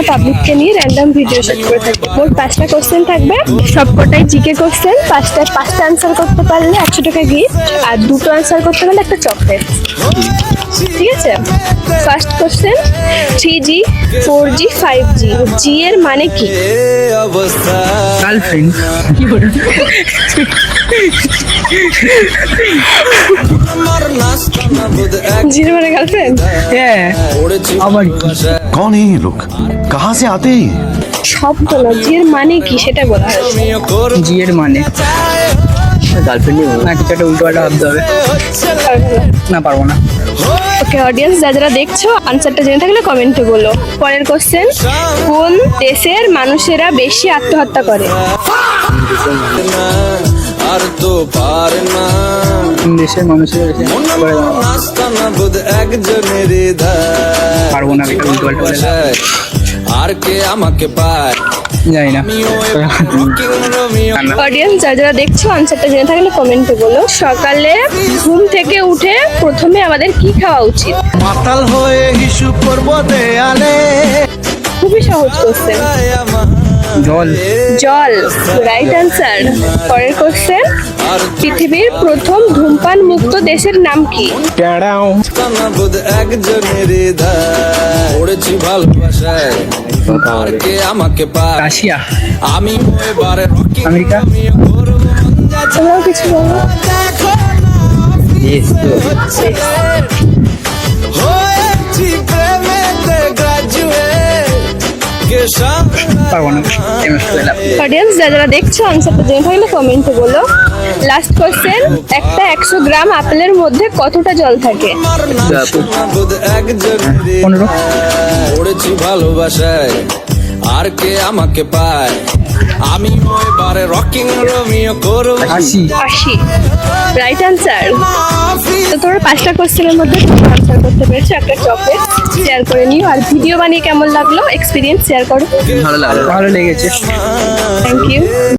পাবলিককে নিয়ে random video shoot করে থাকি। মোট 5টা কোশ্চেন থাকবে, সবকটাই জিকে কোশ্চেন। 5টা আনসার করতে পারলে 100 টাকা গিফট, আর 2টো আনসার করতে পারলে একটা চকলেট। ঠিক আছে, first question, 3G 4G 5G, জি এর মানে কি? গার্লফ্রেন্ড। জির মানে গার্লফ্রেন্ড? হ্যাঁ, আবার कौन है ये लोग, कहाँ से आते हैं? শব্দ না, জি এর মানে কি সেটা বলা হয়েছে। জি এর মানে গার্লফ্রেন্ড না, কিছু একটা উল্টো পাল্টা ভাবতে হবে। না, পারবো না। ওকে অডিয়েন্স, যারা দেখছো আনসারটা জেনে থাকলে কমেন্টে বলো। পরের কোশ্চেন, কোন দেশের মানুষেরা বেশি আত্মহত্যা করে? আর তো পারে না দেশের মানুষের বেশি করে দাও। নাস্তানা বুধ একজনের পারবো না, এটা উল্টো পাল্টা বলে। আর কে আমাকে পায় জানি না। অডিয়েন্স, যারা দেখছো আনসারটা জেনে থাকলে কমেন্টে বলো। সকালে ঘুম থেকে উঠে প্রথমে আমাদের কি খাওয়া উচিত? মাতাল হয়ে হিসু করব দেয়ালে খুবই সহজ কোশ্চেন, জল। জল, রাইট আনসার। পরের কোশ্চেন, পৃথিবীর প্রথম ধূমপান মুক্ত দেশের নাম কি? নাস্তানা বুধ একজনের পড়েছি ভালোবাসায় আর কে আমাকে পায় রাশিয়া। আমি এবারে আমেরিকা। তোমরাও কিছু বলো। হয়েছি প্রেমেতে গ্রাজুয়েট পারবো না। অডিয়েন্স, যারা দেখছো আনসারটা জেনে থাকলে কমেন্টে বলো। লাস্ট কোশ্চেন, একটা 100 গ্রাম আপেলের মধ্যে কতটা জল থাকে? 15। পড়েছি ভালোবাসায় আর কে আমাকে পায় আমি এবারে রকিং রোমিও করব 80। Right answer. তো তোমরা 5টা কোশ্চেনের মধ্যে আনসার করতে পেরেছো, একটা চকলেট শেয়ার করে নিও। আর ভিডিও বানিয়ে কেমন লাগলো, এক্সপিরিয়েন্স শেয়ার করো। ভালো লেগেছে। Thank you.